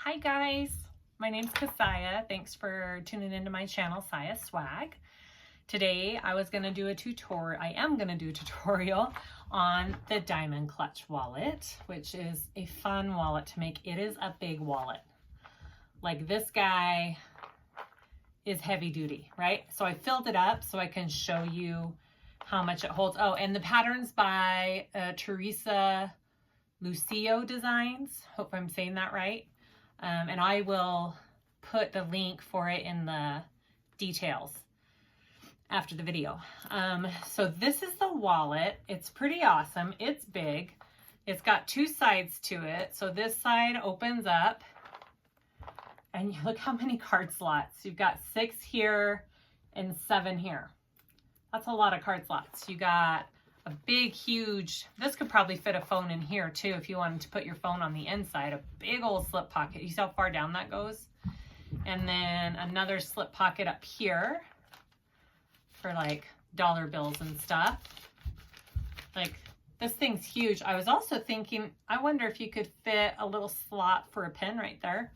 Hi guys, my name's Siah. Thanks for tuning into my channel, SiahSwag. Today I am going to do a tutorial on the diamond clutch wallet, which is a fun wallet to make. It is a big wallet. Like, this guy is heavy duty, right? So I filled it up so I can show you how much it holds. Oh, and the pattern's by Teresa Lucio Designs. Hope I'm saying that right. And I will put the link for it in the details after the video. So this is the wallet. It's pretty awesome. It's big. It's got two sides to it. So this side opens up and you look how many card slots. You've got 6 here and 7 here. That's a lot of card slots. You got a big, huge, this could probably fit a phone in here too if you wanted to put your phone on the inside. A big old slip pocket. You see how far down that goes? And then another slip pocket up here for like dollar bills and stuff. Like, this thing's huge. I was also thinking, I wonder if you could fit a little slot for a pen right there.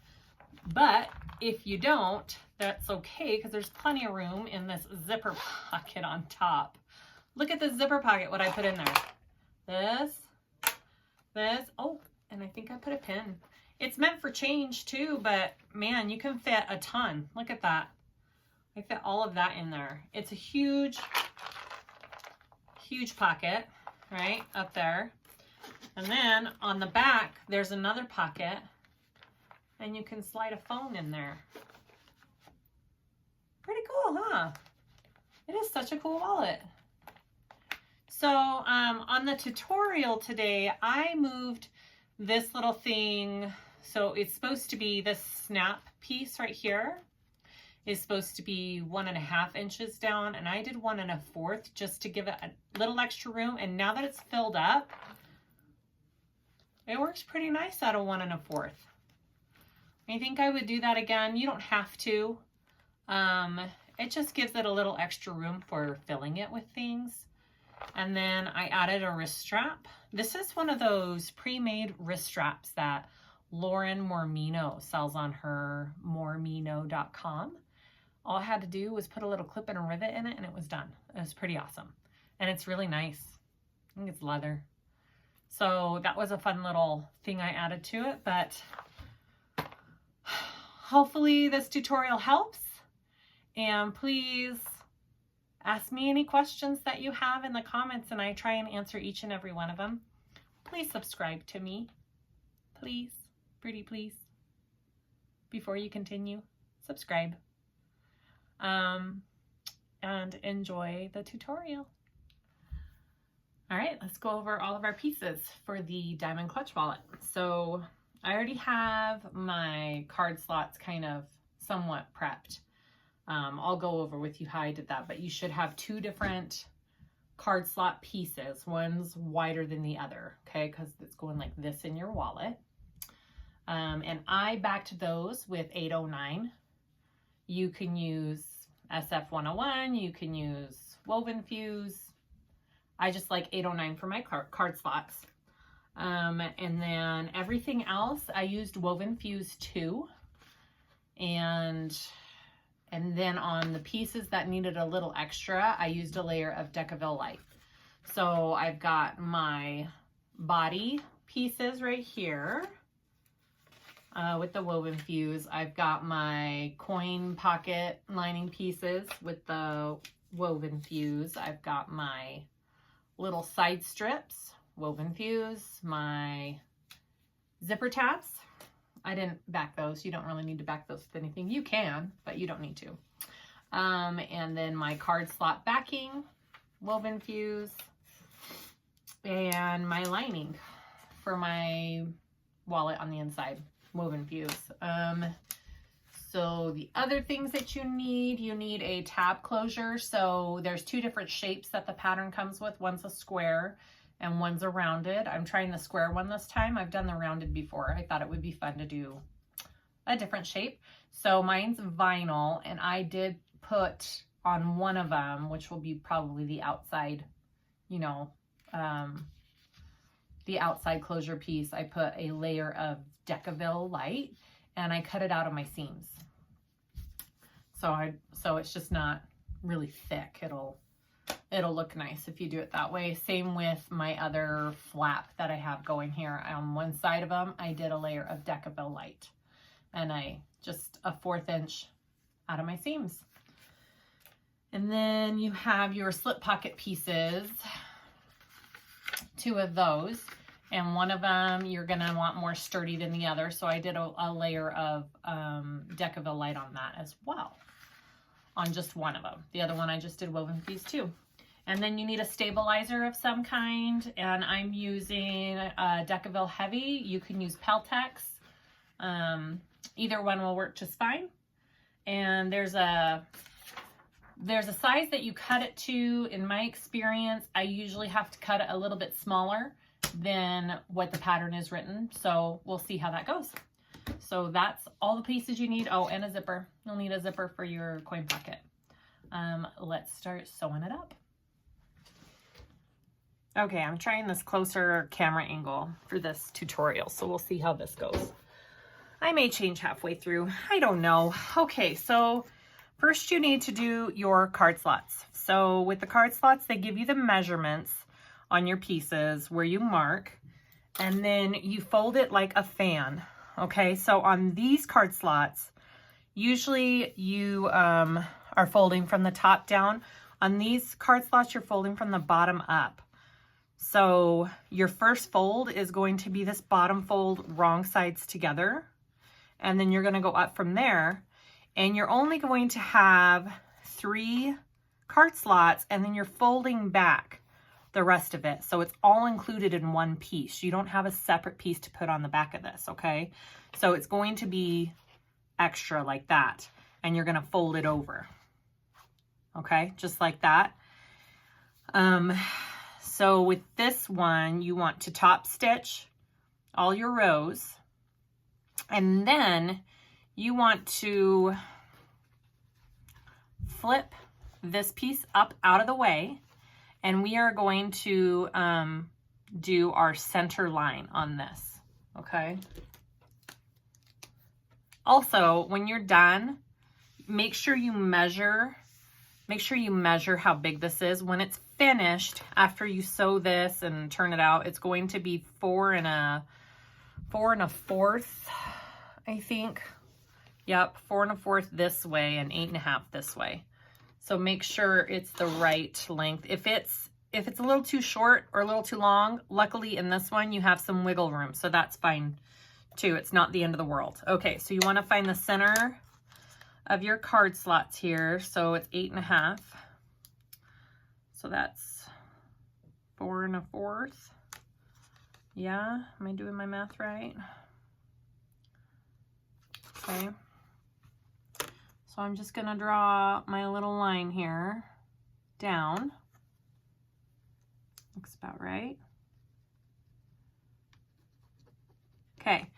But if you don't, that's okay, because there's plenty of room in this zipper pocket on top. Look at the zipper pocket, what I put in there. This, oh, and I think I put a pin. It's meant for change too, but man, you can fit a ton. Look at that. I fit all of that in there. It's a huge, huge pocket, right, up there. And then on the back, there's another pocket, and you can slide a phone in there. Pretty cool, huh? It is such a cool wallet. So on the tutorial today, I moved this little thing. So it's supposed to be this snap piece right here is supposed to be 1.5 inches down, and I did 1 1/4 just to give it a little extra room. And now that it's filled up, it works pretty nice out of 1 1/4. I think I would do that again. You don't have to. It just gives it a little extra room for filling it with things. And then I added a wrist strap. This is one of those pre-made wrist straps that Lauren MoreMeKnow sells on her MoreMeKnow.com. All I had to do was put a little clip and a rivet in it, and it was done. It was pretty awesome. And it's really nice. I think it's leather. So that was a fun little thing I added to it, but hopefully this tutorial helps. And please ask me any questions that you have in the comments, and I try and answer each and every one of them. Please subscribe to me. Please, pretty please. Before you continue, subscribe. And enjoy the tutorial. All right, let's go over all of our pieces for the diamond clutch wallet. So I already have my card slots kind of somewhat prepped. I'll go over with you how I did that, but you should have 2 different card slot pieces. One's wider than the other, okay, because it's going like this in your wallet. And I backed those with 809. You can use SF101, you can use Woven Fuse. I just like 809 for my card slots. And then everything else, I used Woven Fuse 2. And then on the pieces that needed a little extra, I used a layer of Decaville Light. So I've got my body pieces right here with the Woven Fuse. I've got my coin pocket lining pieces with the Woven Fuse. I've got my little side strips, Woven Fuse, my zipper tabs. I didn't back those. You don't really need to back those with anything. You can, but you don't need to. And then my card slot backing, Woven Fuse, and my lining for my wallet on the inside, Woven Fuse. So the other things that you need a tab closure. So there's 2 different shapes that the pattern comes with. One's a square and one's a rounded. I'm trying the square one this time. I've done the rounded before. I thought it would be fun to do a different shape. So mine's vinyl, and I did put on one of them, which will be probably the outside, you know, the outside closure piece, I put a layer of Decaville Light, and I cut it out of my seams. So it's just not really thick. It'll look nice if you do it that way. Same with my other flap that I have going here. On one side of them, I did a layer of Decaville Light, and I just a 1/4 inch out of my seams. And then you have your slip pocket pieces, 2 of those, and one of them you're gonna want more sturdy than the other. So I did a layer of Decaville Light on that as well, on just one of them. The other one I just did woven piece too. And then you need a stabilizer of some kind, and I'm using Decaville Heavy. You can use Peltex. Either one will work just fine. And there's a size that you cut it to. In my experience, I usually have to cut it a little bit smaller than what the pattern is written. So we'll see how that goes. So that's all the pieces you need. Oh, and a zipper. You'll need a zipper for your coin pocket. Let's start sewing it up. Okay, I'm trying this closer camera angle for this tutorial, so we'll see how this goes. I may change halfway through. I don't know. Okay, so first you need to do your card slots. So with the card slots, they give you the measurements on your pieces where you mark, and then you fold it like a fan. Okay, so on these card slots, usually you are folding from the top down. On these card slots, you're folding from the bottom up. So your first fold is going to be this bottom fold, wrong sides together. And then you're going to go up from there, and you're only going to have 3 card slots, and then you're folding back the rest of it. So it's all included in one piece. You don't have a separate piece to put on the back of this, okay? So it's going to be extra like that, and you're going to fold it over. Okay, just like that. So with this one, you want to top stitch all your rows, and then you want to flip this piece up out of the way, and we are going to do our center line on this, okay? Also, when you're done, make sure you measure how big this is. When it's finished, after you sew this and turn it out, it's going to be 4 1/4, I think. Yep, 4 1/4 this way and 8 1/2 this way. So make sure it's the right length. If it's a little too short or a little too long, luckily in this one you have some wiggle room, so that's fine too. It's not the end of the world. Okay, so you want to find the center of your card slots here. So it's 8 1/2. So that's 4 1/4. Yeah, am I doing my math right? Okay. So I'm just gonna draw my little line here down. Looks about right. Okay.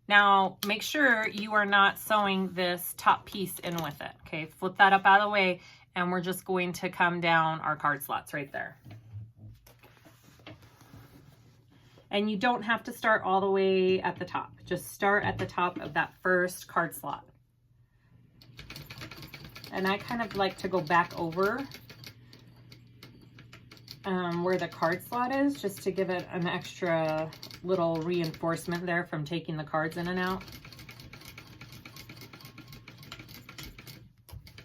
Now, make sure you are not sewing this top piece in with it, okay? Flip that up out of the way, and we're just going to come down our card slots right there. And you don't have to start all the way at the top. Just start at the top of that first card slot. And I kind of like to go back over where the card slot is, just to give it an extra little reinforcement there from taking the cards in and out.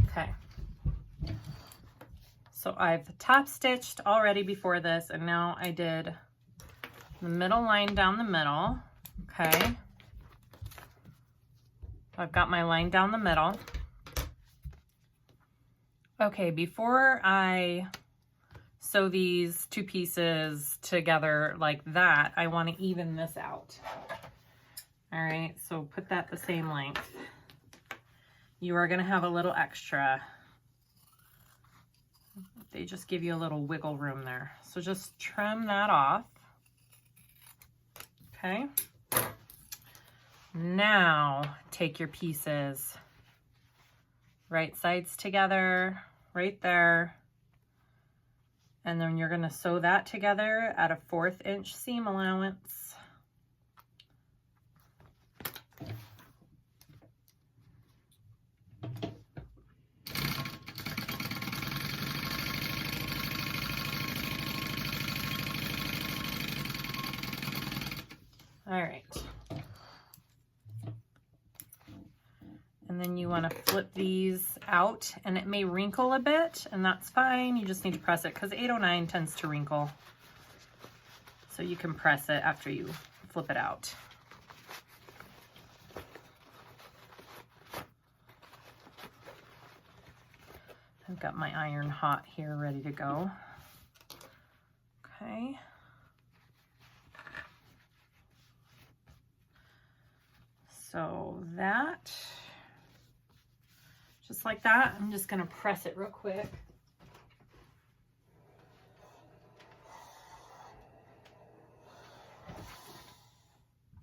Okay. So I've top stitched already before this, and now I did the middle line down the middle. Okay. I've got my line down the middle. Okay, before I sew these 2 pieces together like that, I want to even this out. All right, so put that the same length. You are going to have a little extra. They just give you a little wiggle room there. So just trim that off. Okay. Now take your pieces, right sides together, right there. And then you're going to sew that together at a 1/4 inch seam allowance. All right. And then you want to flip these out, and it may wrinkle a bit, and that's fine. You just need to press it because 809 tends to wrinkle. So you can press it after you flip it out. I've got my iron hot here ready to go. Okay. So that, just like that, I'm just gonna press it real quick.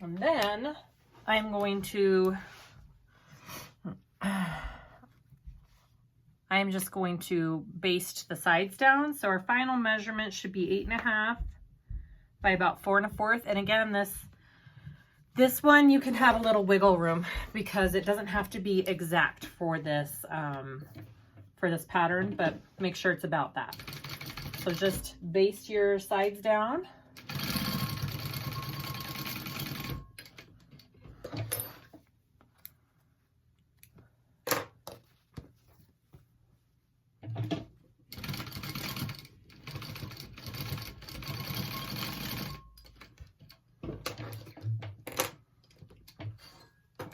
And then I'm going to, I'm just going to baste the sides down. So our final measurement should be 8.5 by about 4 1/4. And again, this one you can have a little wiggle room because it doesn't have to be exact for this pattern, but make sure it's about that. So just baste your sides down.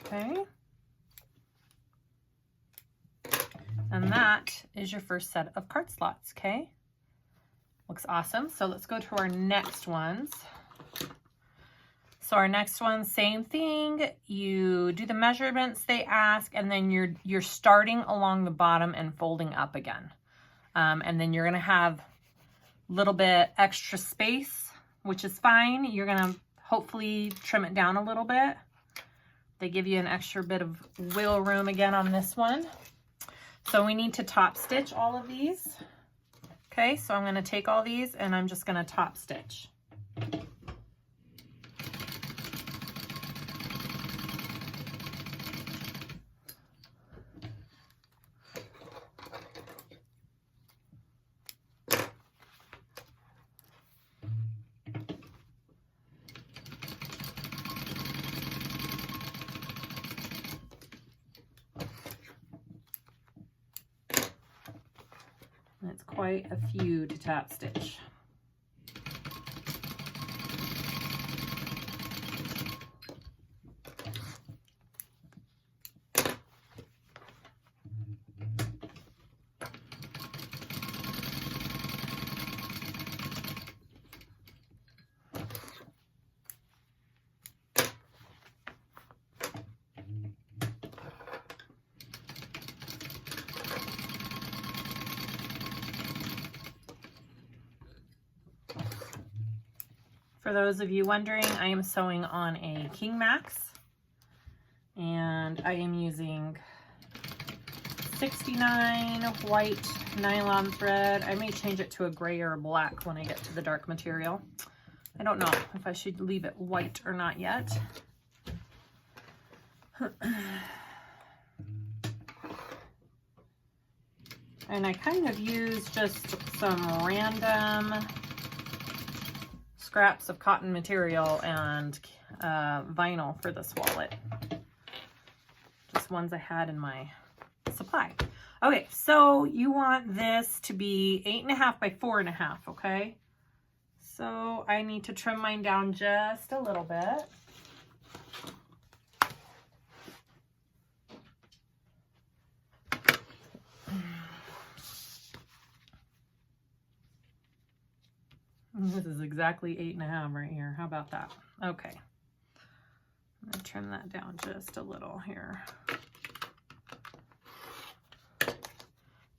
Okay. And that is your first set of card slots, okay? Looks awesome. So let's go to our next ones. So our next one, same thing. You do the measurements they ask, and then you're starting along the bottom and folding up again. And then you're gonna have a little bit extra space, which is fine. You're gonna hopefully trim it down a little bit. They give you an extra bit of wiggle room again on this one. So we need to top stitch all of these. Okay, so I'm going to take all these and I'm just going to top stitch. It's quite a few to top stitch. For those of you wondering, I am sewing on a King Max, and I am using 69 white nylon thread. I may change it to a gray or a black when I get to the dark material. I don't know if I should leave it white or not yet. And I kind of use just some random scraps of cotton material and vinyl for this wallet. Just ones I had in my supply. Okay, so you want this to be 8.5 by 4.5, okay? So I need to trim mine down just a little bit. This is exactly 8.5 right here. How about that? Okay. I'm gonna trim that down just a little here.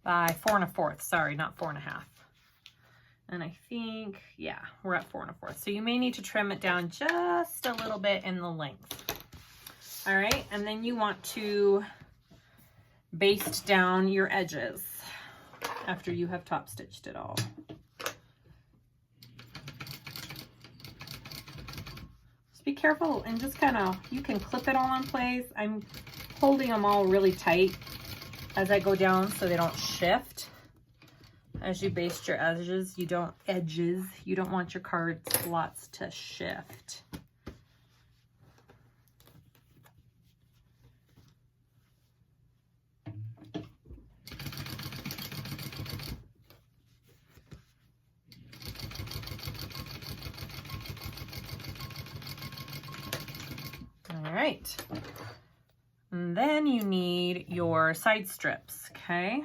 By 4 1/4. Sorry, not 4.5. And I think, yeah, we're at 4 1/4. So you may need to trim it down just a little bit in the length. All right, and then you want to baste down your edges after you have top stitched it all. Be careful and just kind of, you can clip it all in place. I'm holding them all really tight as I go down so they don't shift. As you baste your edges, you don't want your card slots to shift. right. And then you need your side strips, okay?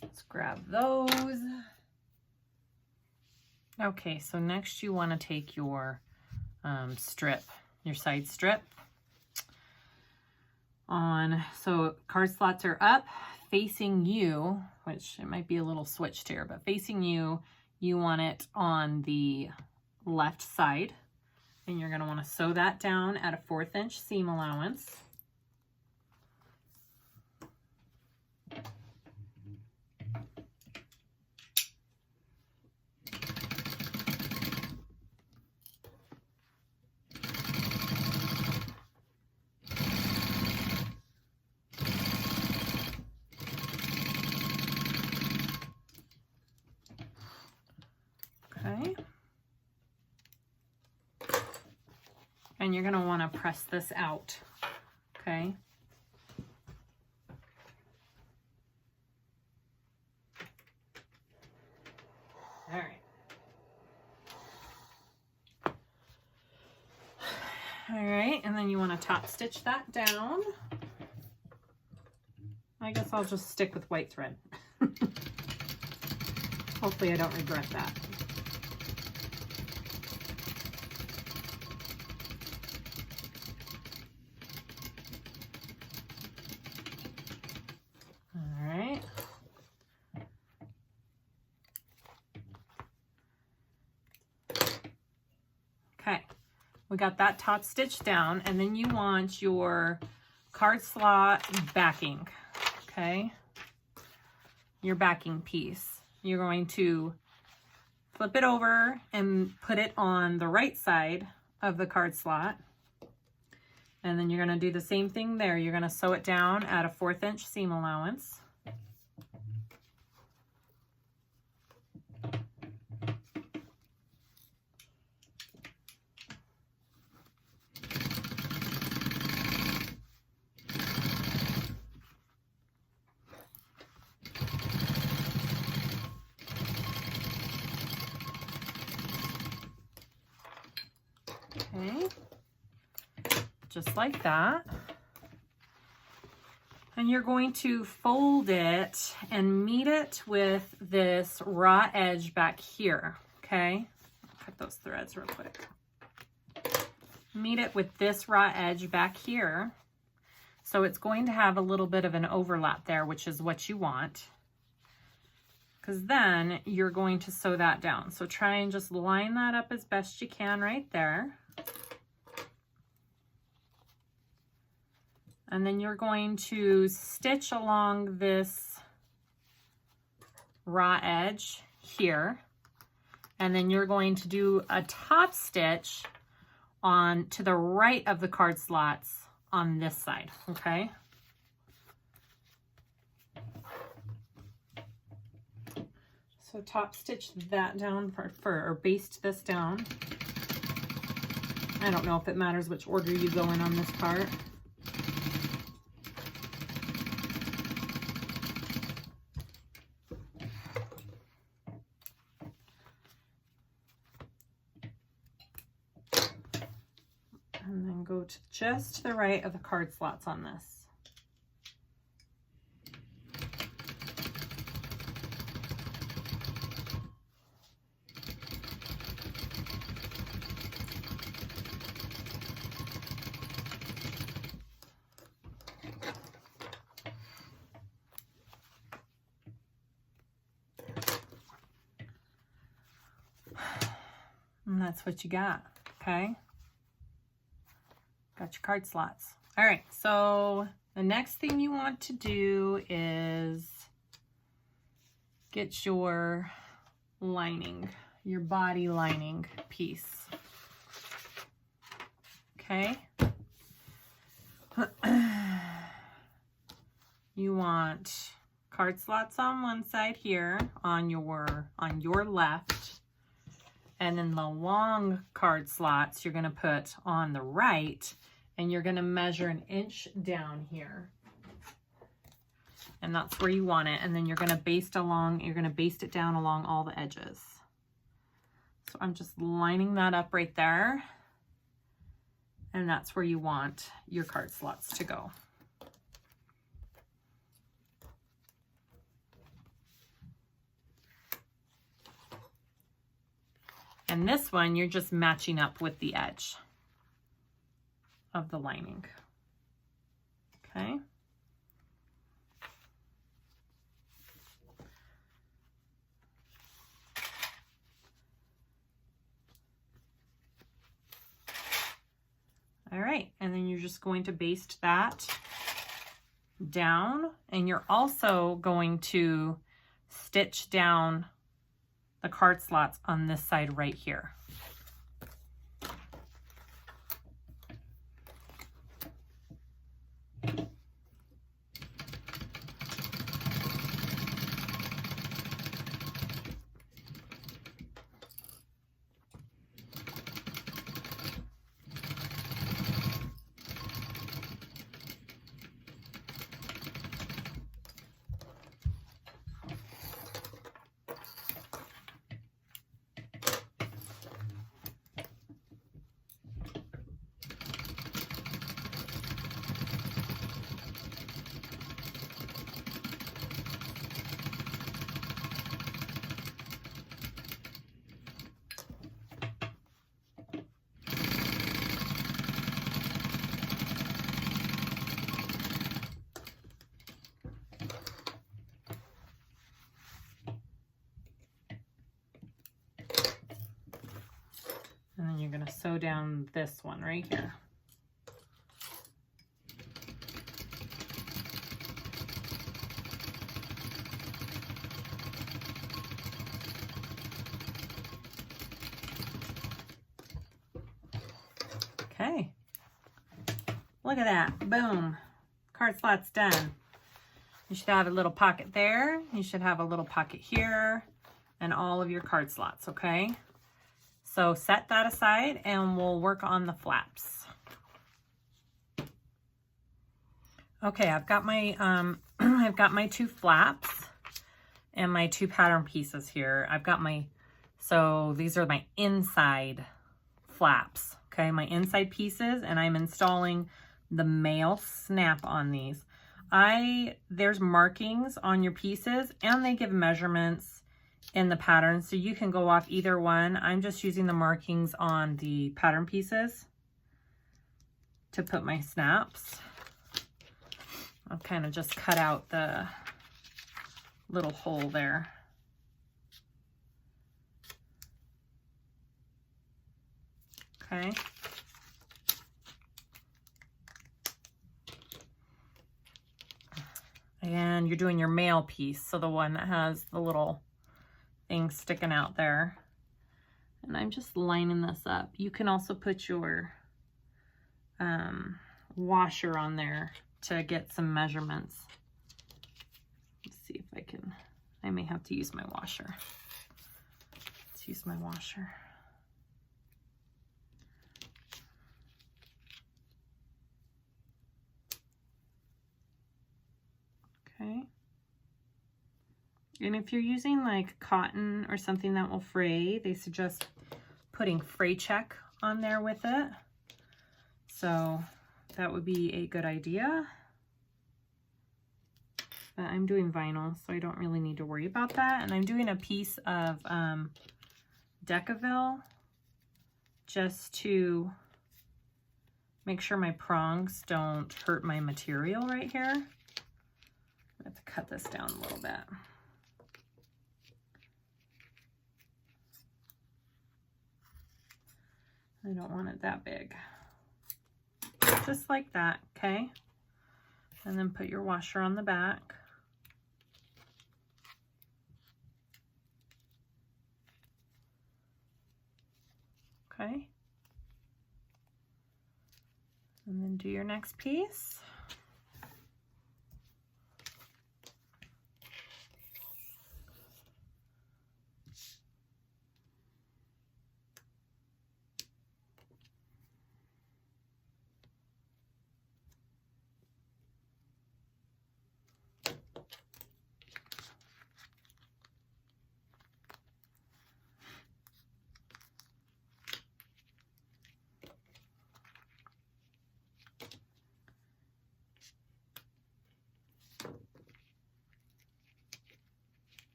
Let's grab those. Okay, so next you want to take your strip, your side strip on, so card slots are up facing you, which it might be a little switched here, but facing you, you want it on the left side, and you're going to want to sew that down at a 1/4 inch seam allowance. Okay. And you're going to want to press this out, okay? All right. All right, and then you want to top stitch that down. I guess I'll just stick with white thread. Hopefully I don't regret that. All right. Okay, we got that top stitch down, and then you want your card slot backing, okay? Your backing piece. You're going to flip it over and put it on the right side of the card slot. And then you're going to do the same thing there. You're going to sew it down at a 1/4 inch seam allowance. Okay, just like that. And you're going to fold it and meet it with this raw edge back here, okay? Cut those threads real quick. Meet it with this raw edge back here. So it's going to have a little bit of an overlap there, which is what you want. Because then you're going to sew that down. So try and just line that up as best you can right there. And then you're going to stitch along this raw edge here. And then you're going to do a top stitch on to the right of the card slots on this side, okay? So top stitch that down or baste this down. I don't know if it matters which order you go in on this part. And then go to just the right of the card slots on this. And that's what you got, okay? Got your card slots. All right, so the next thing you want to do is get your lining, your body lining piece, okay? You want card slots on one side here on your left. And then the long card slots you're going to put on the right, and you're going to measure 1 inch down here. And that's where you want it. And then you're going to baste it down along all the edges. So I'm just lining that up right there. And that's where you want your card slots to go. And this one, you're just matching up with the edge of the lining. Okay. All right, and then you're just going to baste that down, and you're also going to stitch down the card slots on this side right here. And then you're going to sew down this one right here. Okay. Look at that. Boom. Card slot's done. You should have a little pocket there. You should have a little pocket here and all of your card slots, okay? So set that aside and we'll work on the flaps. Okay, I've got my I've got my 2 flaps and my 2 pattern pieces here. I've got my, so these are my inside flaps, okay, my inside pieces, and I'm installing the male snap on these. There's markings on your pieces and they give measurements in the pattern, so you can go off either one. I'm just using the markings on the pattern pieces to put my snaps. I'll kind of just cut out the little hole there. Okay. And you're doing your male piece, so the one that has the little thing sticking out there. And I'm just lining this up. You can also put your washer on there to get some measurements. Let's see if I can, I may have to use my washer. Let's use my washer. Okay. And if you're using like cotton or something that will fray, they suggest putting fray check on there with it. So that would be a good idea. But I'm doing vinyl, so I don't really need to worry about that. And I'm doing a piece of Decaville just to make sure my prongs don't hurt my material right here. I have to cut this down a little bit. I don't want it that big. Just like that, okay? And then put your washer on the back. Okay. And then do your next piece.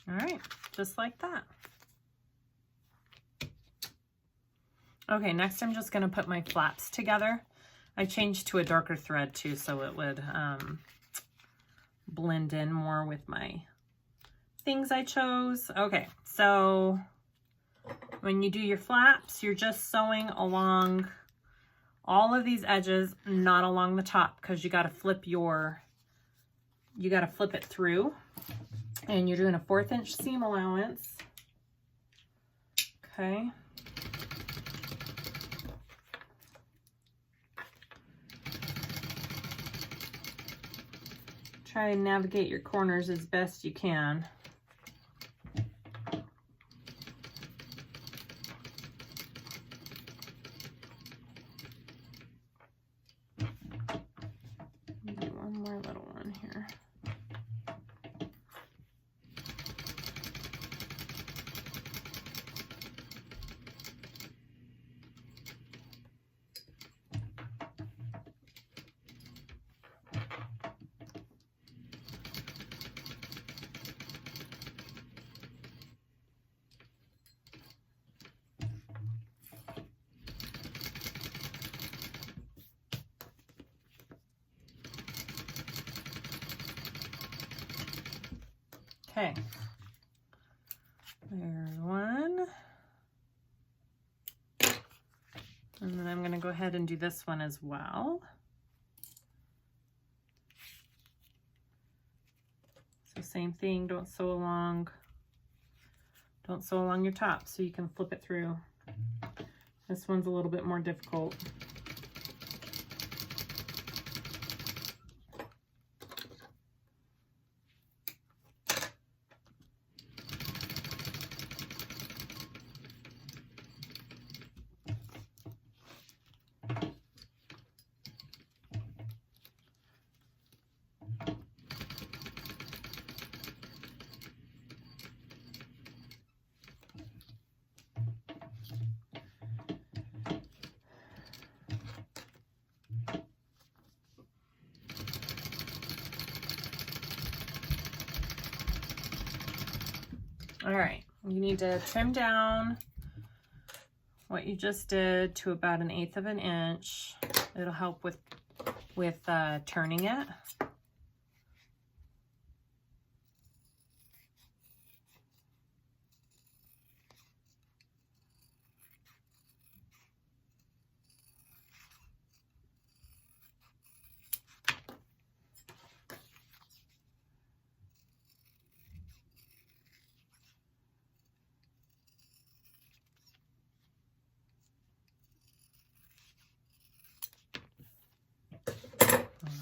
All right, just like that. Okay, next I'm just gonna put my flaps together. I changed to a darker thread too, so it would blend in more with my things I chose. Okay, so when you do your flaps, you're just sewing along all of these edges, not along the top, because you gotta flip it through. And you're doing a 1/4 inch seam allowance. Okay. Try and navigate your corners as best you can. Do one more little one here. Okay, there's one. And then I'm going to go ahead and do this one as well. So same thing, don't sew along your top so you can flip it through. This one's a little bit more difficult. All right, you need to trim down what you just did to about 1/8 of an inch. It'll help with turning it.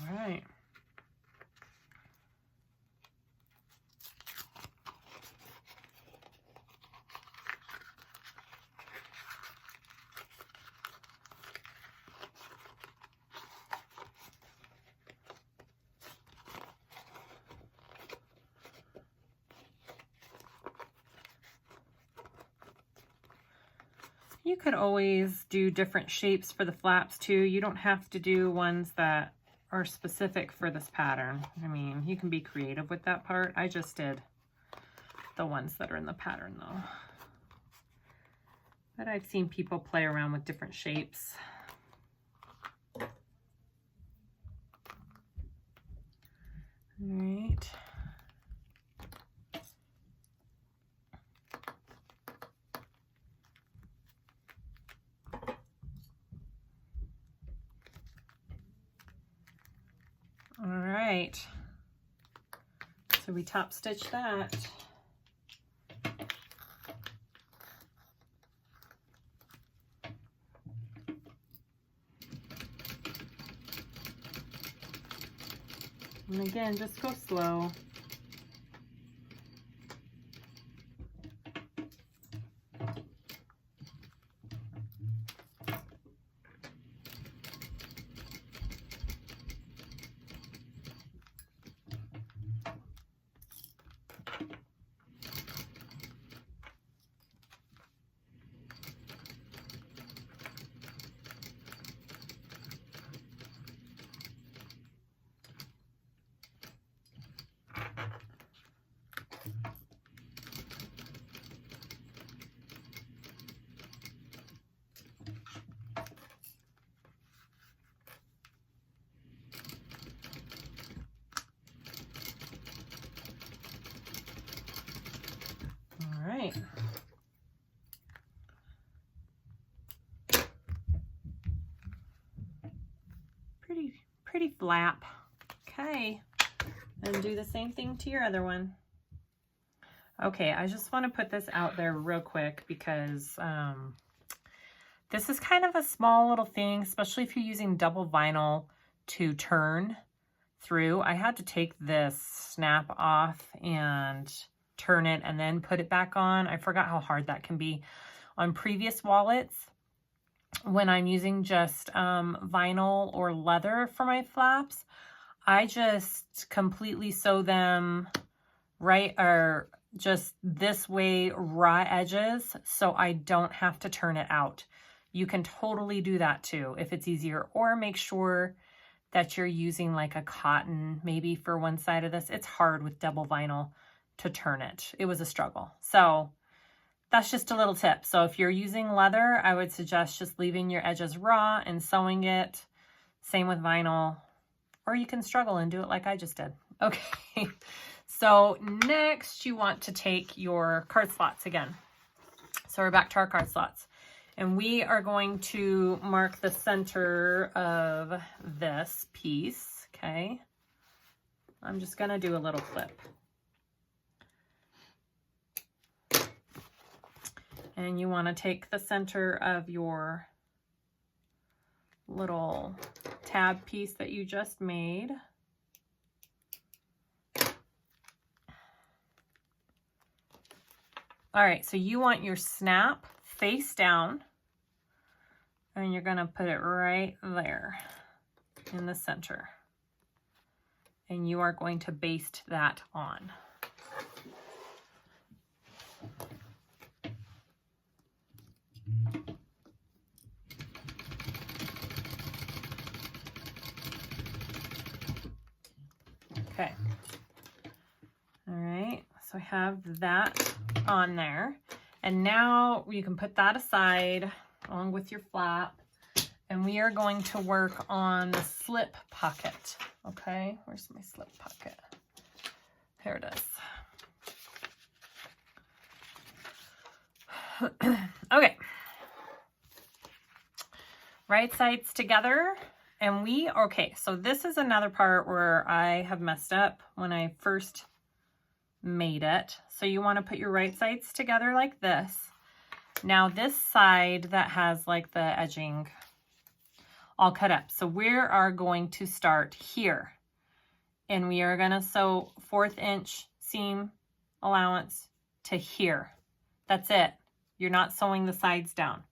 All right. You could always do different shapes for the flaps too. You don't have to do ones that are specific for this pattern. I mean, you can be creative with that part. I just did the ones that are in the pattern though. But I've seen people play around with different shapes. All right. All right, so we top stitch that. And again, just go slow. pretty flap. Okay, and do the same thing to your other one. Okay, I just want to put this out there real quick because this is kind of a small little thing, especially if you're using double vinyl to turn through. I had to take this snap off and turn it and then put it back on. I forgot how hard that can be. On previous wallets, when I'm using just vinyl or leather for my flaps, I just completely sew them right, or just this way, raw edges, so I don't have to turn it out. You can totally do that too if it's easier, or make sure that you're using like a cotton maybe for one side of this. It's hard with double vinyl to turn it. It was a struggle. So that's just a little tip. So if you're using leather, I would suggest just leaving your edges raw and sewing it. Same with vinyl, or you can struggle and do it like I just did. Okay, so next you want to take your card slots again. So we're back to our card slots. And we are going to mark the center of this piece, okay? I'm just gonna do a little clip. And you wanna take the center of your little tab piece that you just made. All right, so you want your snap face down, and you're gonna put it right there in the center. And you are going to baste that on. Okay. All right, so I have that on there. And now you can put that aside along with your flap. And we are going to work on the slip pocket. Okay, where's my slip pocket? Here it is. Okay. Right sides together. And okay, so this is another part where I have messed up when I first made it. So you want to put your right sides together like this. Now this side that has like the edging all cut up. So we are going to start here. And we are going to sew 1/4 inch seam allowance to here. That's it. You're not sewing the sides down.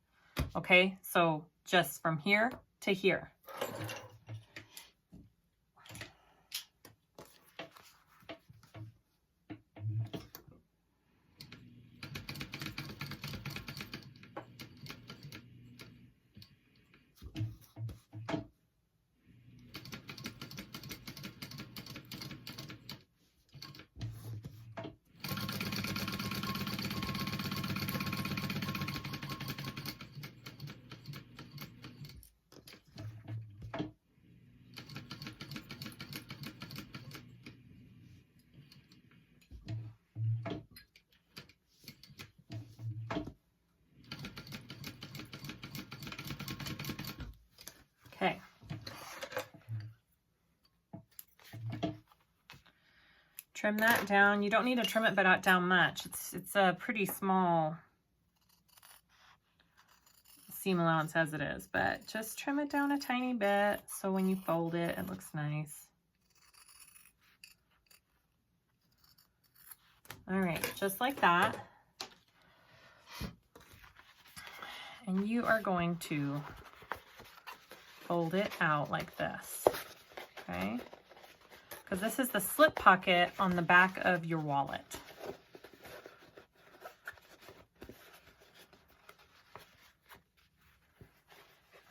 Okay, so just from here to here. Okay. Trim that down. You don't need to trim it but not down much. It's a pretty small seam allowance as it is, but just trim it down a tiny bit so when you fold it, it looks nice. All right, just like that. And you are going to fold it out like this, okay? Because this is the slip pocket on the back of your wallet.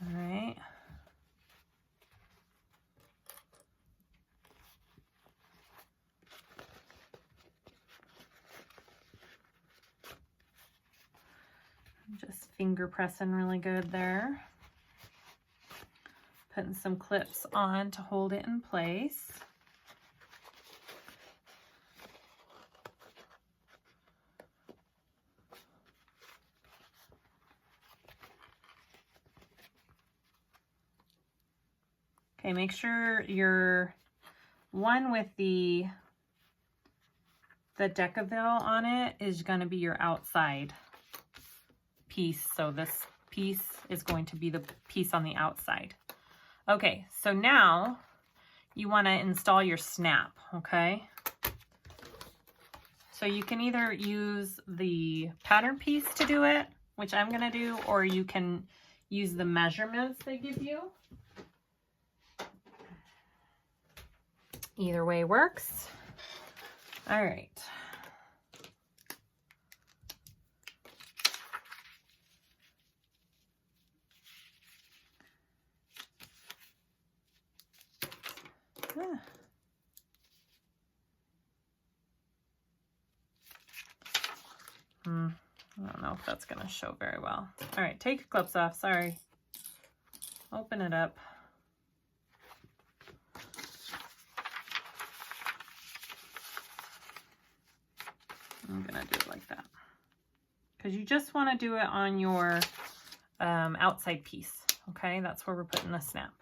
All right. Just finger pressing really good there. Putting some clips on to hold it in place. Okay, make sure your one with the Decaville on it is going to be your outside piece. So this piece is going to be the piece on the outside. Okay, so now you want to install your snap, okay? So you can either use the pattern piece to do it, which I'm going to do, or you can use the measurements they give you. Either way works. All right. I don't know if that's going to show very well. All right, take your clips off. Sorry. Open it up. I'm going to do it like that. Because you just want to do it on your outside piece. Okay, that's where we're putting the snap.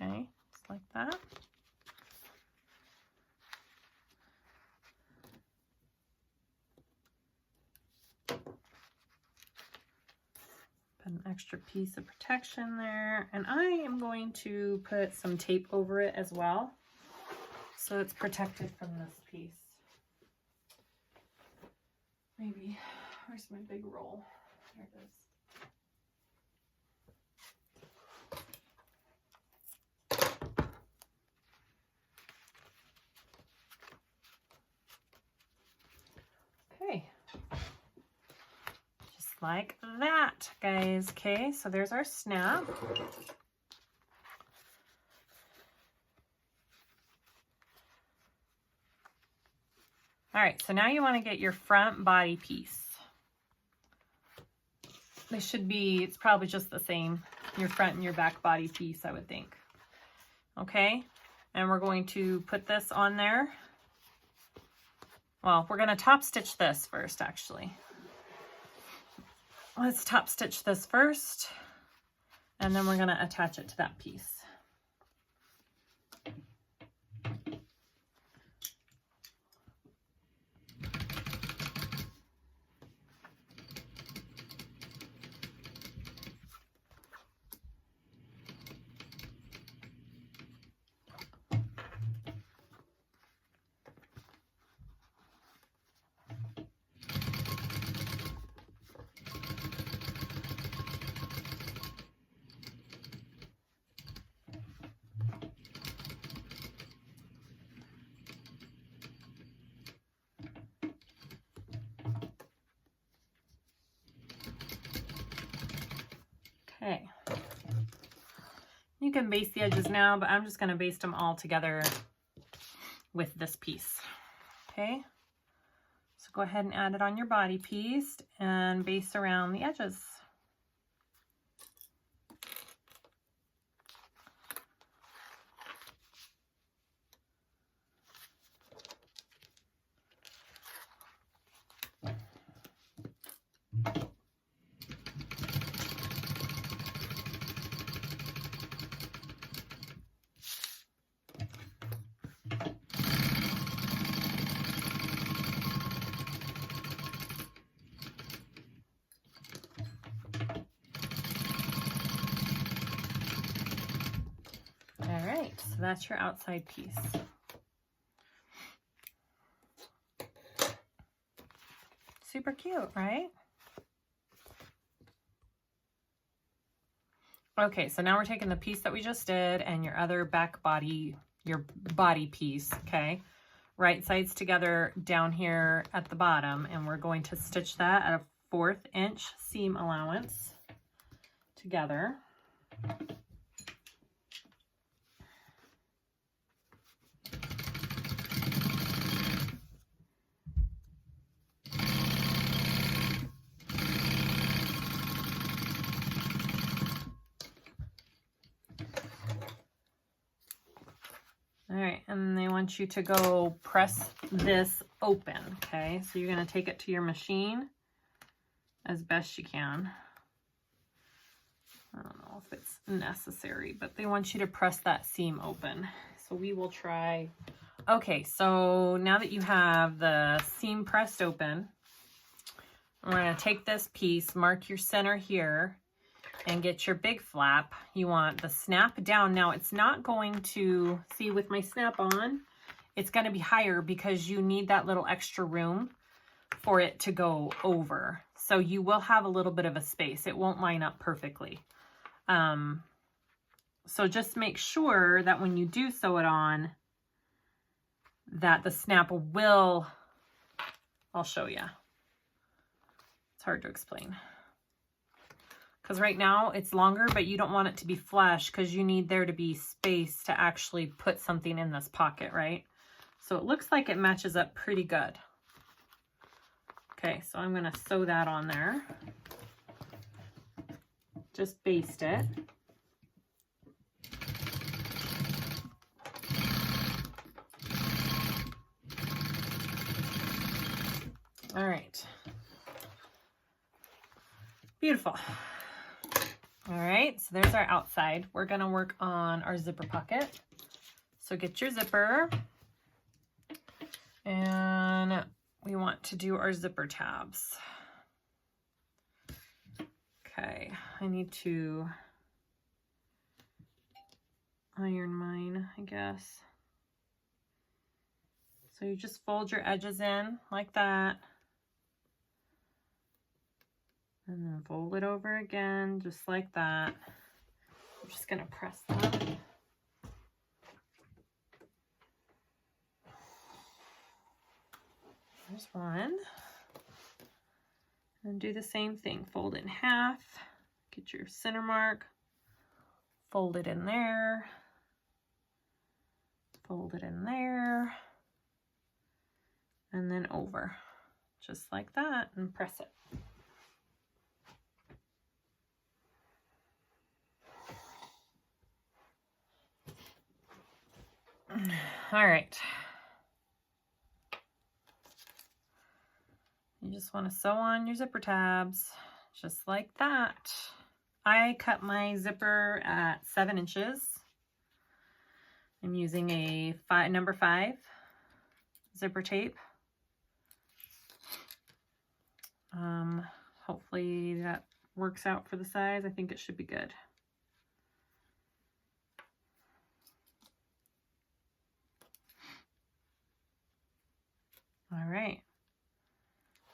Okay, just like that. Put an extra piece of protection there, and I am going to put some tape over it as well, so it's protected from this piece. Maybe, where's my big roll? There it is. Okay, just like that, guys. Okay, so there's our snap. All right, so now you want to get your front body piece. They should be, it's probably just the same, your front and your back body piece, I would think. Okay, and we're going to put this on there. Well, we're going to top stitch this first, actually. Let's top stitch this first, and then we're going to attach it to that piece. Okay, you can baste the edges now, but I'm just going to baste them all together with this piece. Okay, so go ahead and add it on your body piece and baste around the edges. So that's your outside piece. Super cute, right? Okay, so now we're taking the piece that we just did and your other back body, your body piece, okay? Right sides together down here at the bottom, and we're going to stitch that at a 1/4 inch seam allowance together. All right, and they want you to go press this open, okay? So you're gonna take it to your machine as best you can. I don't know if it's necessary, but they want you to press that seam open. So we will try. Okay, so now that you have the seam pressed open, we're gonna take this piece, mark your center here, and get your big flap. You want the snap down. Now it's not going to, see with my snap on, it's gonna be higher because you need that little extra room for it to go over. So you will have a little bit of a space. It won't line up perfectly. So just make sure that when you do sew it on, that the snap will, I'll show you. It's hard to explain. Because right now it's longer, but you don't want it to be flush because you need there to be space to actually put something in this pocket, right? So it looks like it matches up pretty good. Okay, so I'm going to sew that on there. Just baste it. All right. Beautiful. All right, so there's our outside. We're gonna work on our zipper pocket. So get your zipper, and we want to do our zipper tabs. Okay, I need to iron mine, I guess. So you just fold your edges in like that. And then fold it over again, just like that. I'm just gonna press that. There's one. And do the same thing. Fold it in half, get your center mark, fold it in there, fold it in there, and then over, just like that, and press it. All right. You just want to sew on your zipper tabs, just like that. I cut my zipper at 7 inches. I'm using a number 5 zipper tape. Hopefully that works out for the size. I think it should be good. All right,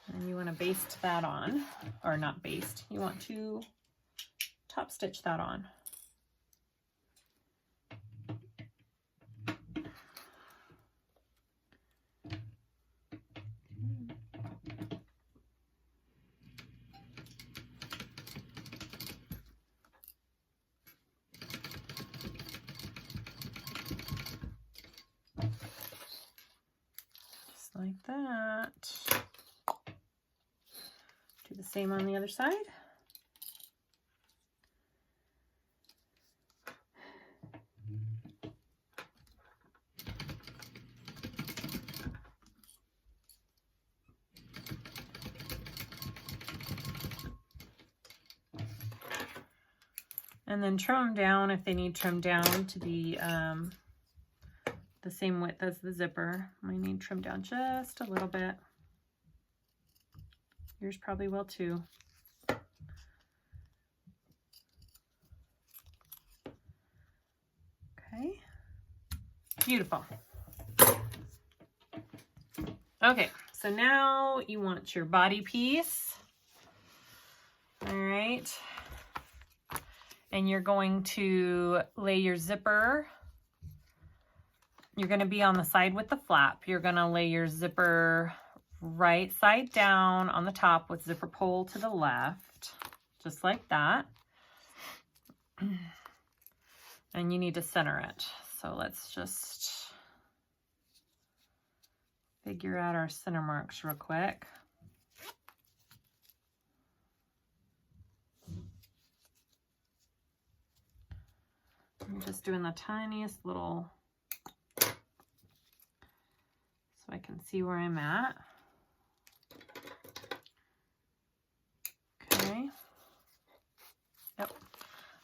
and you want to baste that on, or not baste, you want to top stitch that on. Like that. Do the same on the other side. And then trim them down if they need trimmed down to be the same width as the zipper. I need trimmed down just a little bit. Yours probably will too. Okay, beautiful. Okay, so now you want your body piece. All right, and you're going to lay your zipper. You're going to be on the side with the flap. You're going to lay your zipper right side down on the top with zipper pull to the left, just like that. And you need to center it. So let's just figure out our center marks real quick. I'm just doing the tiniest little can see where I'm at. Okay. Yep.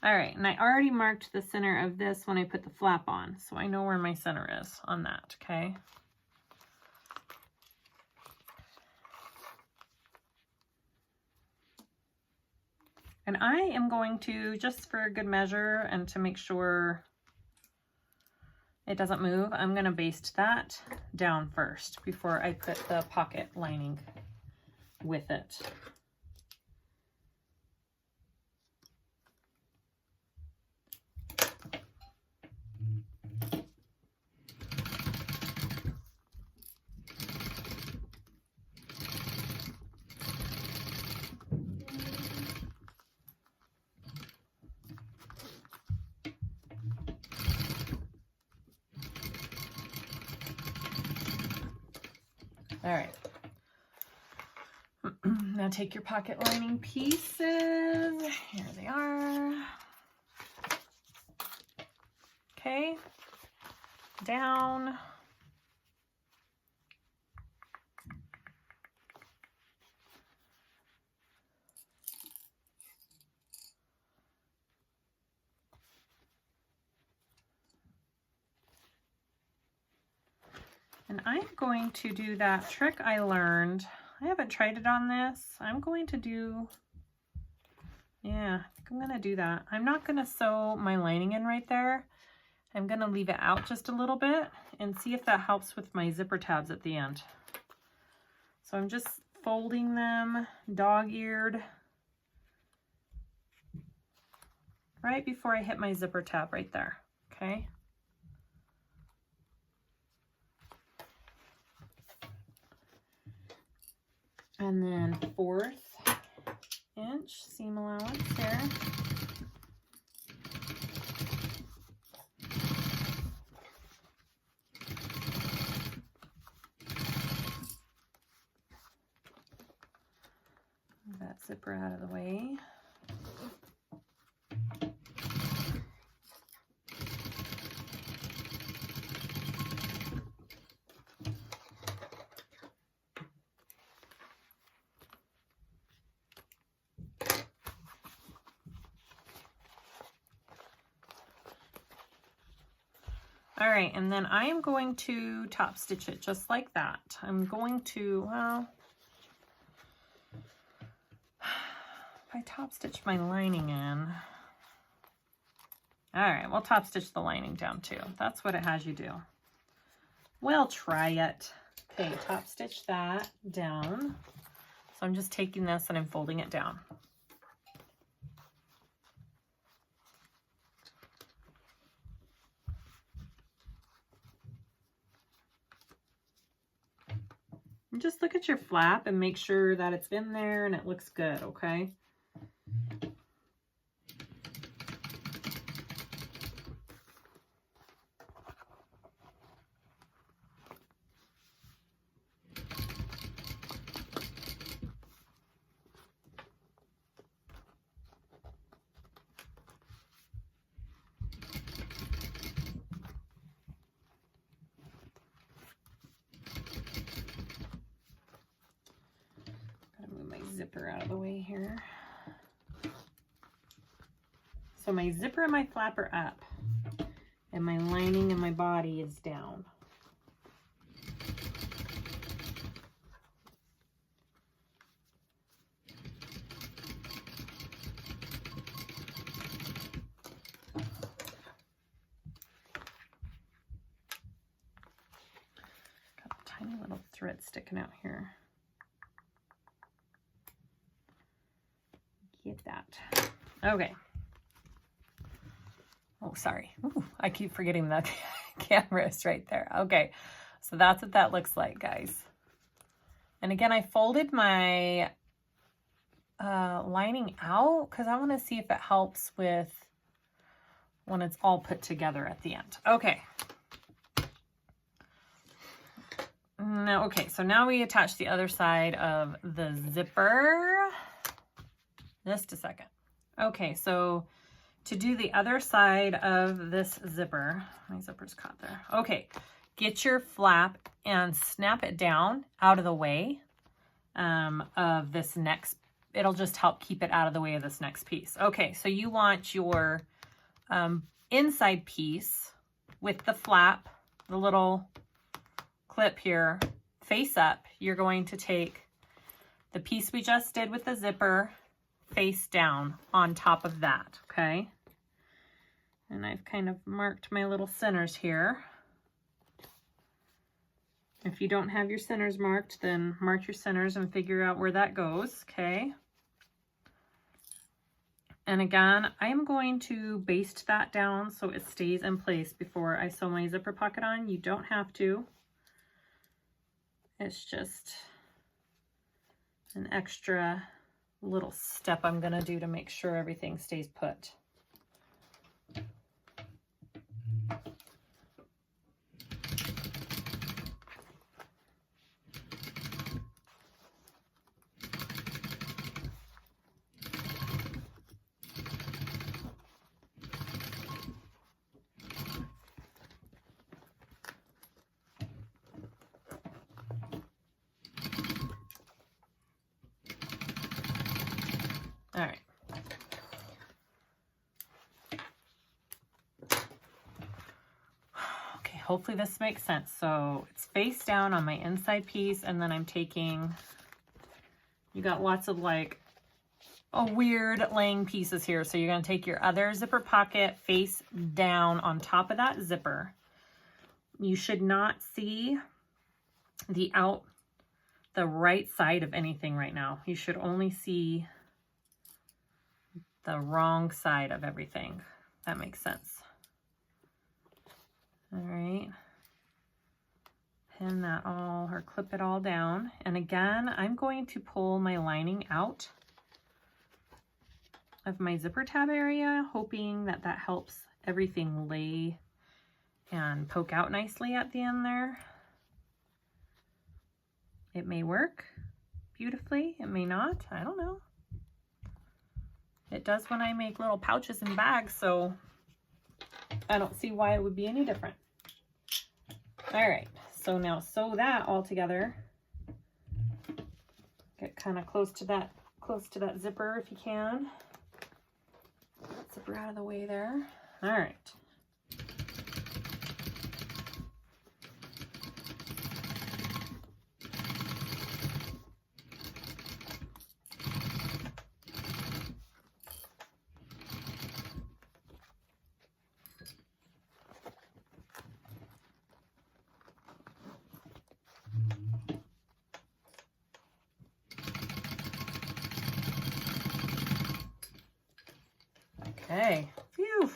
All right, and I already marked the center of this when I put the flap on, so I know where my center is on that, okay? And I am going to, just for good measure and to make sure it doesn't move, I'm going to baste that down first before I put the pocket lining with it. All right. Now take your pocket lining pieces. Here they are. Okay. Down. And I'm going to do that trick I learned. I haven't tried it on this. I'm going to do, yeah, I think I'm going to do that. I'm not going to sew my lining in right there. I'm going to leave it out just a little bit and see if that helps with my zipper tabs at the end. So I'm just folding them dog-eared right before I hit my zipper tab right there, okay? And then 1/4 inch seam allowance there. Move that zipper out of the way. All right, and then I am going to top stitch it just like that. I'm going to, well, if I top stitch my lining in, all right, we'll top stitch the lining down too. That's what it has you do. We'll try it. Okay, top stitch that down. So I'm just taking this and I'm folding it down. And just look at your flap and make sure that it's in there and it looks good, okay? Zipper out of the way here. So my zipper and my flap are up and my lining and my body is down. Got a tiny little thread sticking out here. Get that. Okay. Oh, sorry. Ooh, I keep forgetting the camera is right there. Okay. So that's what that looks like, guys. And again, I folded my lining out because I want to see if it helps with when it's all put together at the end. Okay. Now, okay, so now we attach the other side of the zipper. Just a second. Okay, so to do the other side of this zipper, my zipper's caught there. Okay, get your flap and snap it down out of the way of this next. It'll just help keep it out of the way of this next piece. Okay, so you want your inside piece with the flap, the little clip here, face up. You're going to take the piece we just did with the zipper face down on top of that, okay? And I've kind of marked my little centers here. If you don't have your centers marked, then mark your centers and figure out where that goes, okay? And again, I'm going to baste that down so it stays in place before I sew my zipper pocket on. You don't have to. It's just an extra little step I'm gonna do to make sure everything stays put. All right. Okay, hopefully this makes sense. So it's face down on my inside piece, and then I'm taking, you got lots of like weird laying pieces here. So you're gonna take your other zipper pocket face down on top of that zipper. You should not see the right side of anything right now. You should only see the wrong side of everything. That makes sense. All right. Pin that all, or clip it all down. And again, I'm going to pull my lining out of my zipper tab area, hoping that that helps everything lay and poke out nicely at the end there. It may work beautifully, it may not, I don't know. It does when I make little pouches and bags, so I don't see why it would be any different. All right, so now sew that all together. Get kind of close to that zipper if you can. Zipper out of the way there. All right. Okay, phew.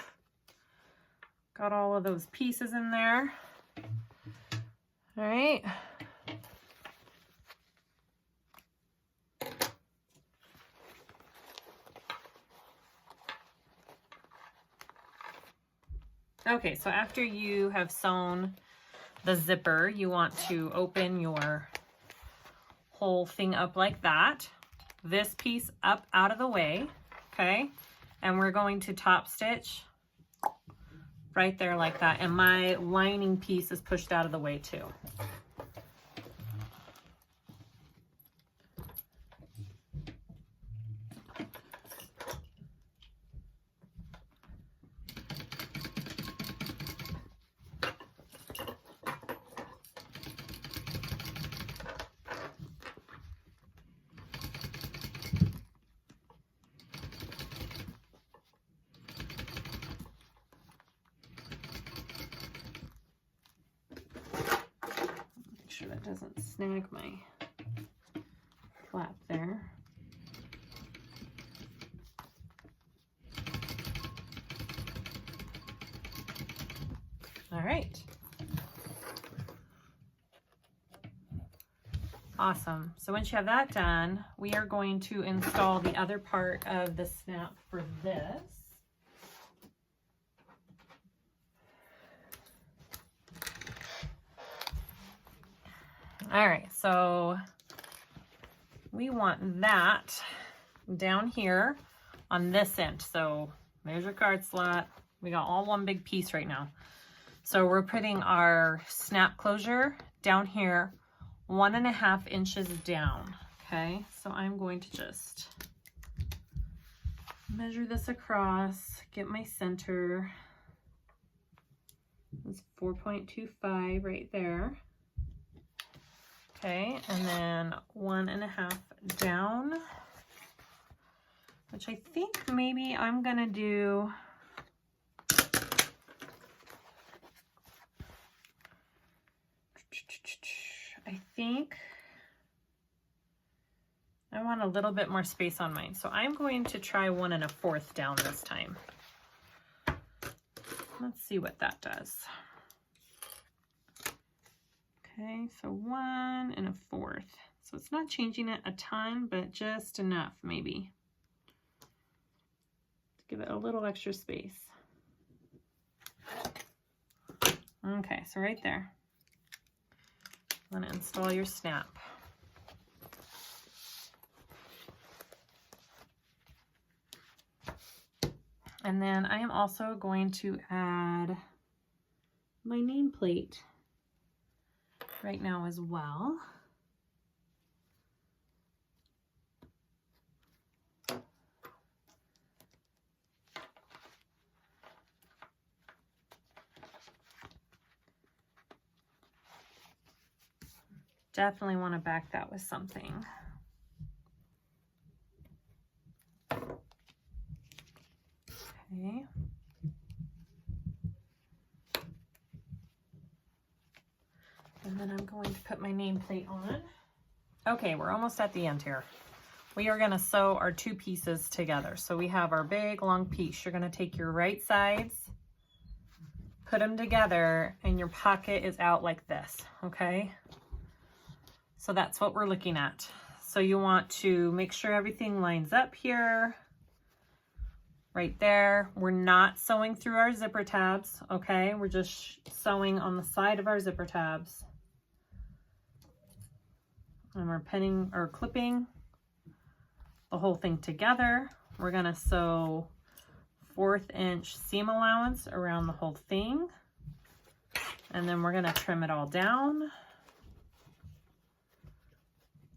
Got all of those pieces in there. All right. Okay, so after you have sewn the zipper, you want to open your whole thing up like that. This piece up out of the way, okay? And we're going to top stitch right there like that. And my lining piece is pushed out of the way too. Sure that doesn't snag my flap there. All right. Awesome. So once you have that done, we are going to install the other part of the snap for this. All right, so we want that down here on this end. So there's your card slot. We got all one big piece right now. So we're putting our snap closure down here, 1.5 inches down. Okay, so I'm going to just measure this across, get my center. It's 4.25 right there. Okay, and then 1.5 down, which I think maybe I'm gonna do I think I want a little bit more space on mine. So I'm going to try 1.25 down this time. Let's see what that does. Okay, so 1.25. So it's not changing it a ton, but just enough maybe to give it a little extra space. Okay, so right there. I'm going to install your snap. And then I am also going to add my nameplate right now as well. Definitely want to back that with something. Okay. And then I'm going to put my nameplate on. Okay, we're almost at the end here. We are going to sew our two pieces together. So we have our big long piece. You're going to take your right sides, put them together, and your pocket is out like this, okay? So that's what we're looking at. So you want to make sure everything lines up here, right there. We're not sewing through our zipper tabs, okay? We're just sewing on the side of our zipper tabs. And we're pinning or clipping the whole thing together. We're gonna sew 1/4 inch seam allowance around the whole thing. And then we're gonna trim it all down.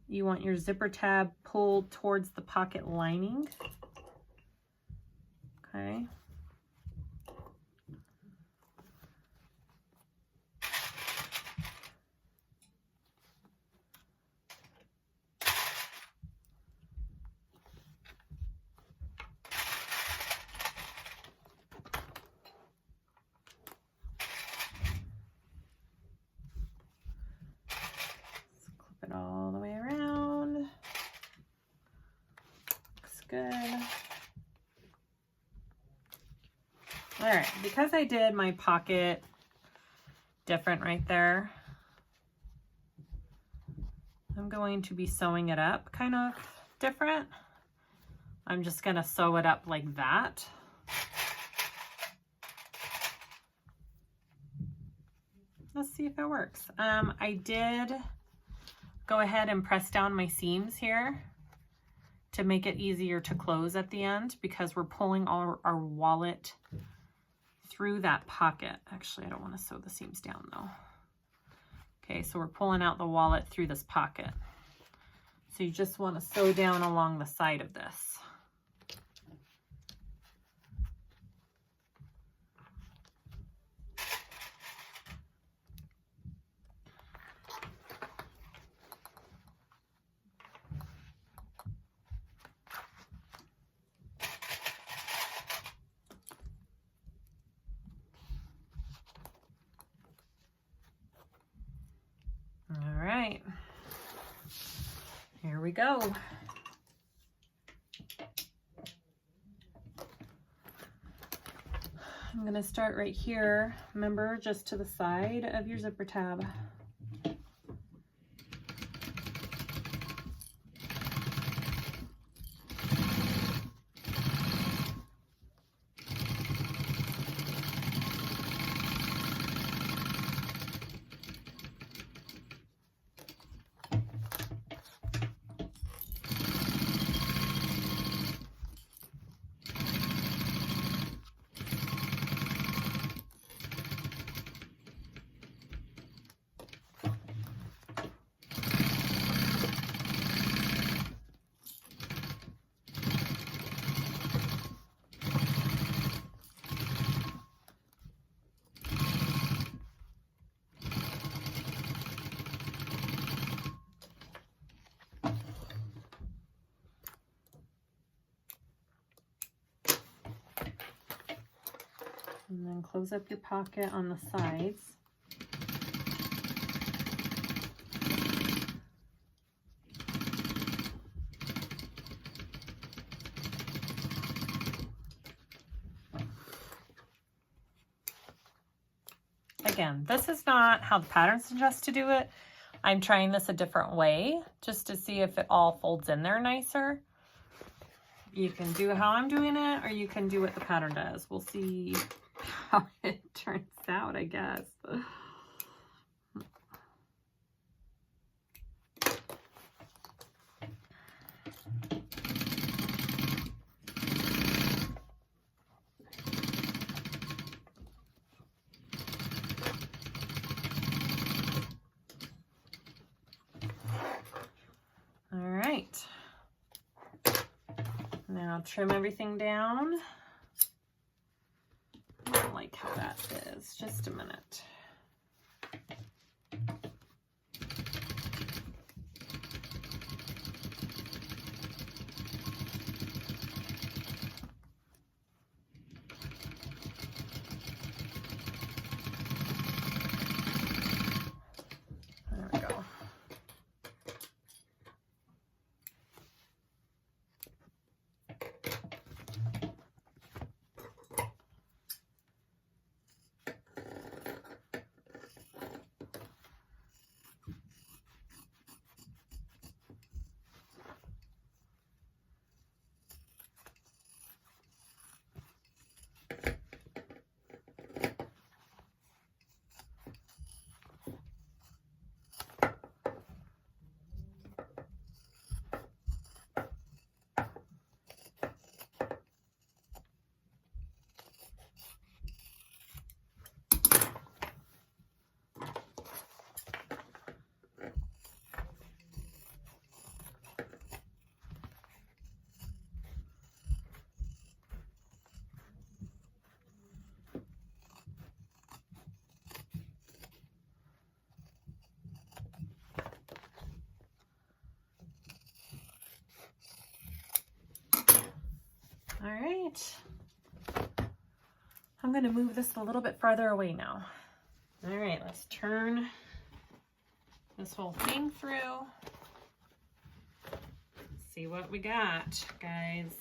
You want your zipper tab pulled towards the pocket lining. Okay. Clip it all the way around. Looks good. All right, because I did my pocket different right there, I'm going to be sewing it up kind of different. I'm just gonna sew it up like that. Let's see if it works. I did go ahead and press down my seams here to make it easier to close at the end because we're pulling our wallet through that pocket. Actually, I don't want to sew the seams down though. Okay, so we're pulling out the wallet through this pocket. So you just want to sew down along the side of this. All right, here we go. I'm going to start right here, remember, just to the side of your zipper tab. And then close up your pocket on the sides. Again, this is not how the pattern suggests to do it. I'm trying this a different way just to see if it all folds in there nicer. You can do how I'm doing it, or you can do what the pattern does. We'll see how it turns out, I guess. All right. Now trim everything down. I don't like how that is. Just a minute. There we go. All right, I'm going to move this a little bit farther away now. All right, let's turn this whole thing through. See what we got, guys.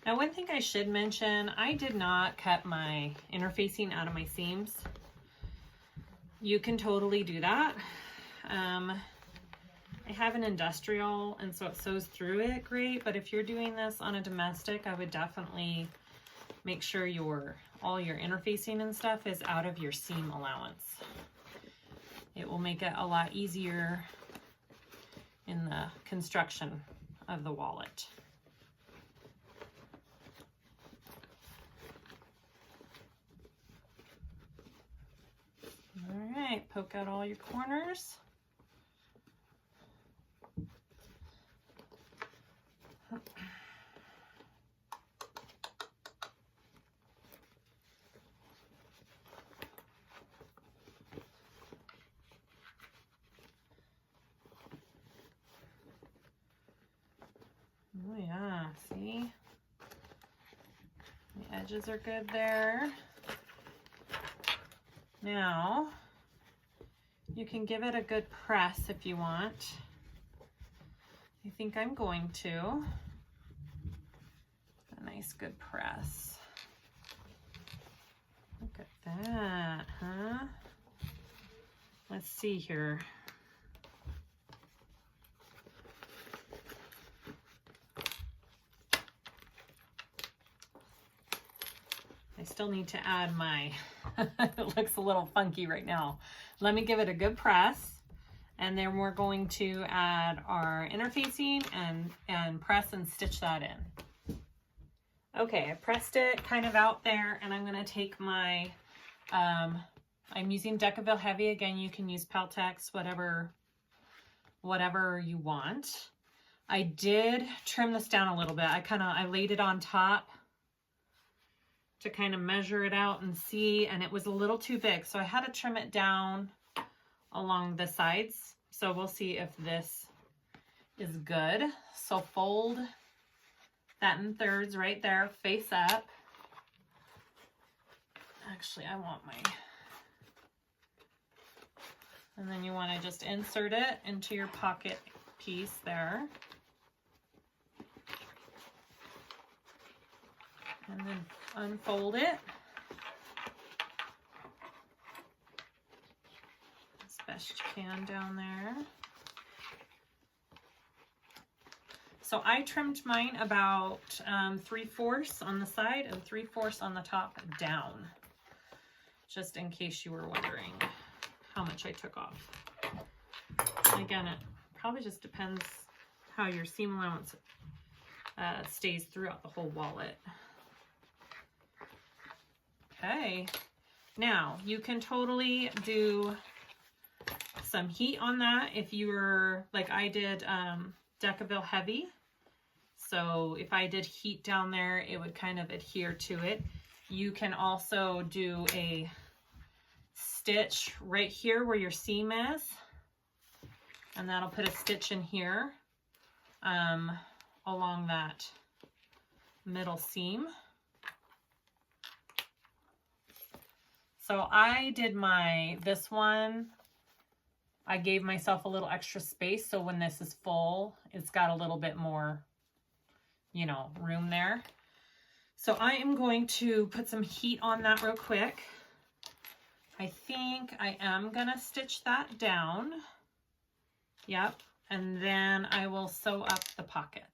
Now, one thing I should mention, I did not cut my interfacing out of my seams. You can totally do that. I have an industrial, and so it sews through it great, but if you're doing this on a domestic, I would definitely make sure all your interfacing and stuff is out of your seam allowance. It will make it a lot easier in the construction of the wallet. All right, poke out all your corners. Oh yeah, see? The edges are good there. Now, you can give it a good press if you want. I think I'm going to. A nice good press. Look at that, huh? Let's see here. I still need to add my, it looks a little funky right now. Let me give it a good press, and then we're going to add our interfacing and press and stitch that in. Okay, I pressed it kind of out there, and I'm gonna take my, I'm using Decaville Heavy. Again, you can use Peltex, whatever whatever you want. I did trim this down a little bit. I laid it on top to kind of measure it out and see, and it was a little too big. So I had to trim it down along the sides. So we'll see if this is good. So fold that in thirds right there, face up. Actually, I want my, and then you want to just insert it into your pocket piece there. And then unfold it as best you can down there. So I trimmed mine about 3/4 on the side and 3/4 on the top down, just in case you were wondering how much I took off. Again, it probably just depends how your seam allowance stays throughout the whole wallet. Okay, now you can totally do some heat on that if you were, like I did, Decaville heavy. So if I did heat down there, it would kind of adhere to it. You can also do a stitch right here where your seam is, and that'll put a stitch in here along that middle seam. So I did this one, I gave myself a little extra space, so when this is full, it's got a little bit more, you know, room there. So I am going to put some heat on that real quick. I think I am gonna stitch that down. Yep, and then I will sew up the pocket.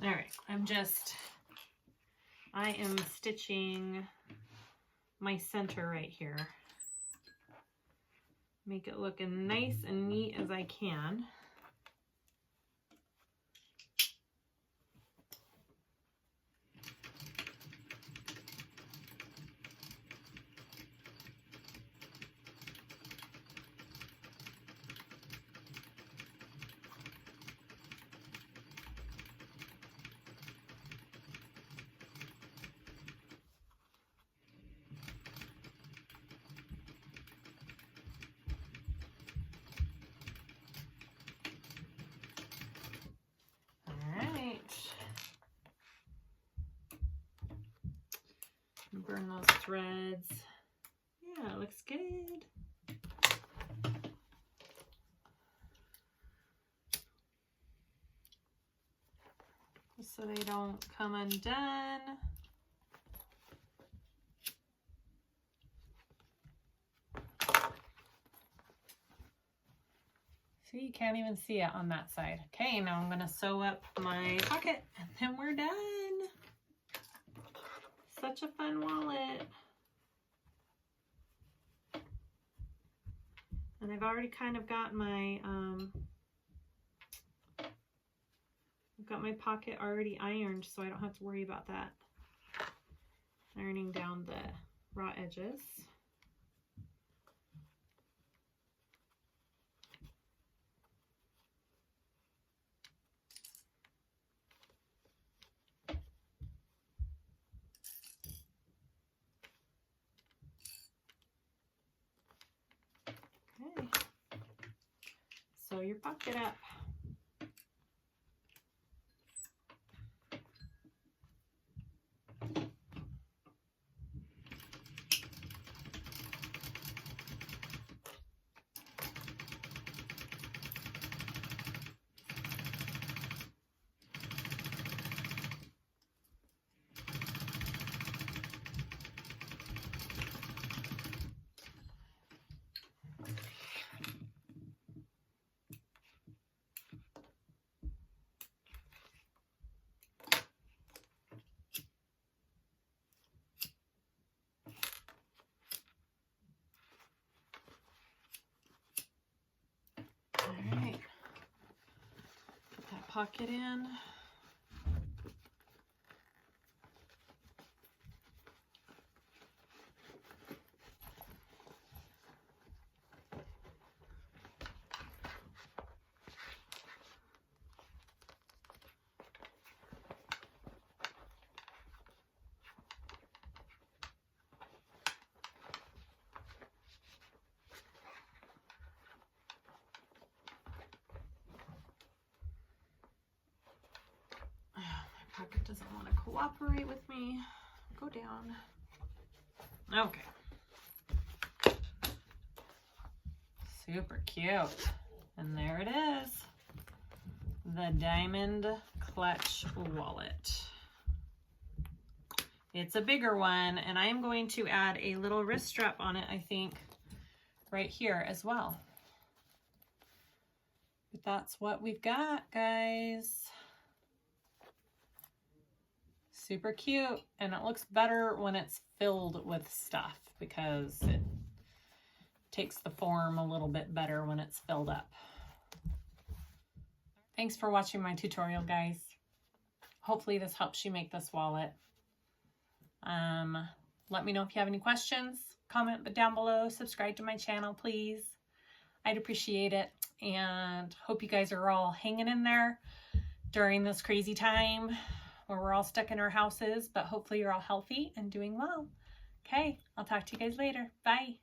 All right, I am stitching my center right here. Make it look as nice and neat as I can. Burn those threads. Yeah, it looks good. Just so they don't come undone. See, you can't even see it on that side. Okay, now I'm going to sew up my pocket and then we're done. Such a fun wallet. And I've already kind of got my I've got my pocket already ironed, so I don't have to worry about that. Ironing down the raw edges. Okay. Sew your pocket up. Pocket in. cooperate with me. Go down. Okay. Super cute. And there it is. The diamond clutch wallet. It's a bigger one, and I'm going to add a little wrist strap on it, I think, right here as well. But that's what we've got, guys. Super cute, and it looks better when it's filled with stuff because it takes the form a little bit better when it's filled up. Thanks for watching my tutorial, guys. Hopefully this helps you make this wallet. Let me know if you have any questions. Comment down below. Subscribe to my channel, please. I'd appreciate it. And hope you guys are all hanging in there during this crazy time where we're all stuck in our houses. But hopefully you're all healthy and doing well. Okay, I'll talk to you guys later. Bye.